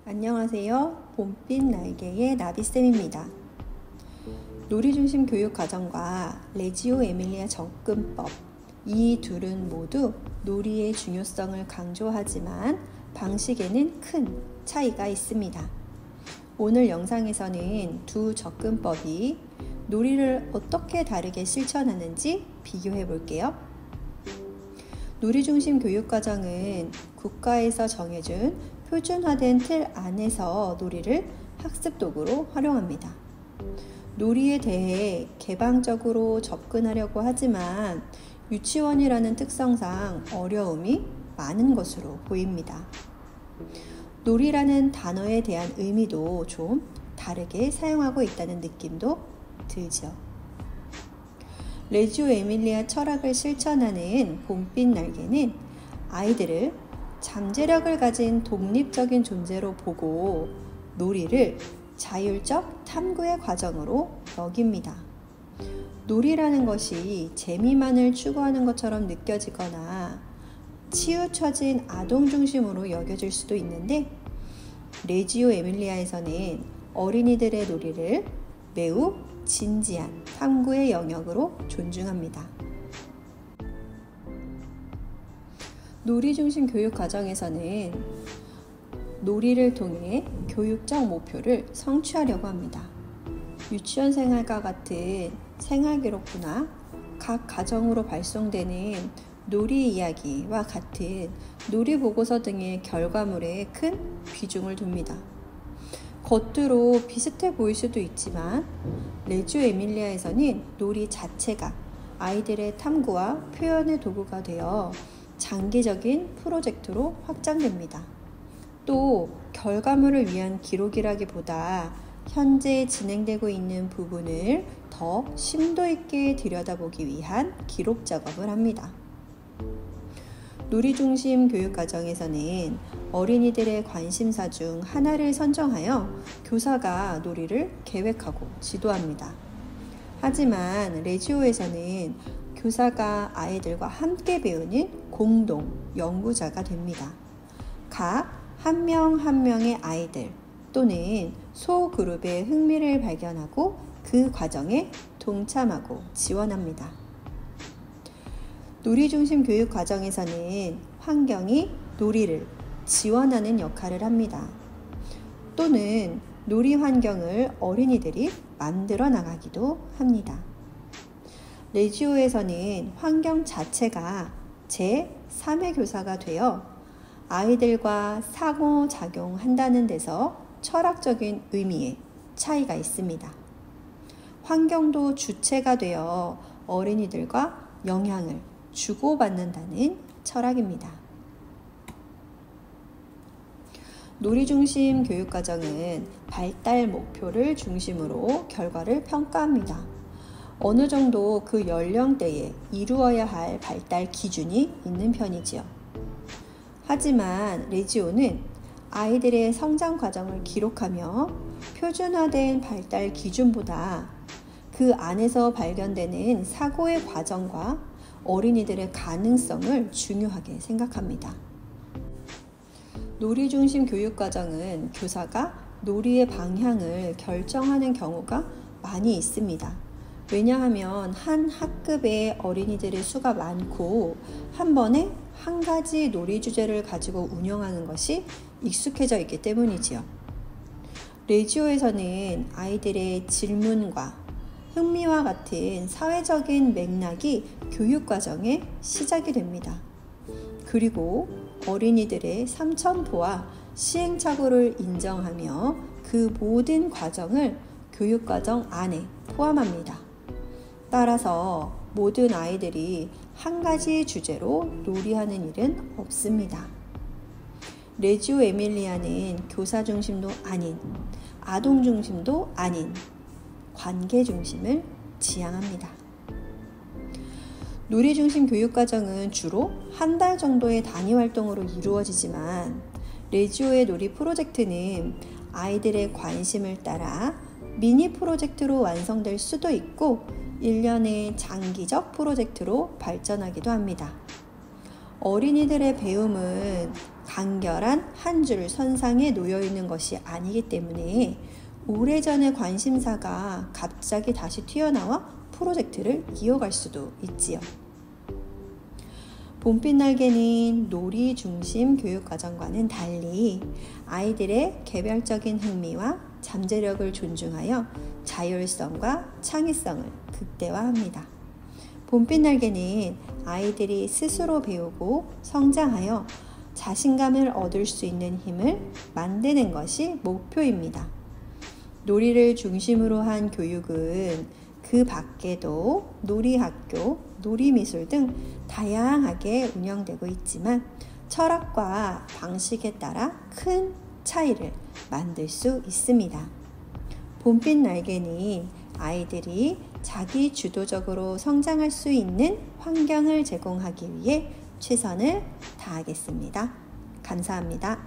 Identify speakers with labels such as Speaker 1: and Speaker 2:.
Speaker 1: 안녕하세요. 봄빛 날개의 나비쌤입니다. 놀이중심 교육과정과 레지오 에밀리아 접근법, 이 둘은 모두 놀이의 중요성을 강조하지만 방식에는 큰 차이가 있습니다. 오늘 영상에서는 두 접근법이 놀이를 어떻게 다르게 실천하는지 비교해 볼게요. 놀이중심 교육과정은 국가에서 정해준 표준화된 틀 안에서 놀이를 학습 도구로 활용합니다. 놀이에 대해 개방적으로 접근하려고 하지만 유치원이라는 특성상 어려움이 많은 것으로 보입니다. 놀이라는 단어에 대한 의미도 좀 다르게 사용하고 있다는 느낌도 들죠. 레지오 에밀리아 철학을 실천하는 봄빛 날개는 아이들을 잠재력을 가진 독립적인 존재로 보고 놀이를 자율적 탐구의 과정으로 여깁니다. 놀이라는 것이 재미만을 추구하는 것처럼 느껴지거나 치우쳐진 아동 중심으로 여겨질 수도 있는데, 레지오 에밀리아에서는 어린이들의 놀이를 매우 진지한 탐구의 영역으로 존중합니다. 놀이중심 교육 과정에서는 놀이를 통해 교육적 목표를 성취하려고 합니다. 유치원 생활과 같은 생활기록부나 각 가정으로 발송되는 놀이 이야기와 같은 놀이 보고서 등의 결과물에 큰 비중을 둡니다. 겉으로 비슷해 보일 수도 있지만 레지오 에밀리아에서는 놀이 자체가 아이들의 탐구와 표현의 도구가 되어 장기적인 프로젝트로 확장됩니다. 또 결과물을 위한 기록이라기보다 현재 진행되고 있는 부분을 더 심도 있게 들여다보기 위한 기록 작업을 합니다. 놀이중심 교육과정에서는 어린이들의 관심사 중 하나를 선정하여 교사가 놀이를 계획하고 지도합니다. 하지만 레지오에서는 교사가 아이들과 함께 배우는 공동 연구자가 됩니다. 각 한 명 한 명의 아이들 또는 소그룹의 흥미를 발견하고 그 과정에 동참하고 지원합니다. 놀이중심 교육 과정에서는 환경이 놀이를 지원하는 역할을 합니다. 또는 놀이 환경을 어린이들이 만들어 나가기도 합니다. 레지오에서는 환경 자체가 제3의 교사가 되어 아이들과 상호작용한다는 데서 철학적인 의미의 차이가 있습니다. 환경도 주체가 되어 어린이들과 영향을 주고받는다는 철학입니다. 놀이중심 교육과정은 발달 목표를 중심으로 결과를 평가합니다. 어느 정도 그 연령대에 이루어야 할 발달 기준이 있는 편이지요. 하지만 레지오는 아이들의 성장 과정을 기록하며 표준화된 발달 기준보다 그 안에서 발견되는 사고의 과정과 어린이들의 가능성을 중요하게 생각합니다. 놀이중심 교육과정은 교사가 놀이의 방향을 결정하는 경우가 많이 있습니다. 왜냐하면 한 학급의 어린이들의 수가 많고 한 번에 한 가지 놀이 주제를 가지고 운영하는 것이 익숙해져 있기 때문이지요. 레지오에서는 아이들의 질문과 흥미와 같은 사회적인 맥락이 교육과정의 시작이 됩니다. 그리고 어린이들의 삼천포와 시행착오를 인정하며 그 모든 과정을 교육과정 안에 포함합니다. 따라서 모든 아이들이 한 가지 주제로 놀이하는 일은 없습니다. 레지오 에밀리아는 교사 중심도 아닌, 아동 중심도 아닌 관계 중심을 지향합니다. 놀이중심 교육과정은 주로 한 달 정도의 단위 활동으로 이루어지지만 레지오의 놀이 프로젝트는 아이들의 관심을 따라 미니 프로젝트로 완성될 수도 있고 1년의 장기적 프로젝트로 발전하기도 합니다. 어린이들의 배움은 간결한 한 줄 선상에 놓여 있는 것이 아니기 때문에 오래전의 관심사가 갑자기 다시 튀어나와 프로젝트를 이어갈 수도 있지요. 봄빛 날개는 놀이 중심 교육과정과는 달리 아이들의 개별적인 흥미와 잠재력을 존중하여 자율성과 창의성을 극대화합니다. 봄빛 날개는 아이들이 스스로 배우고 성장하여 자신감을 얻을 수 있는 힘을 만드는 것이 목표입니다. 놀이를 중심으로 한 교육은 그 밖에도 놀이학교, 놀이미술 등 다양하게 운영되고 있지만 철학과 방식에 따라 큰 차이를 만들 수 있습니다. 봄빛 날개는 아이들이 자기 주도적으로 성장할 수 있는 환경을 제공하기 위해 최선을 다하겠습니다. 감사합니다.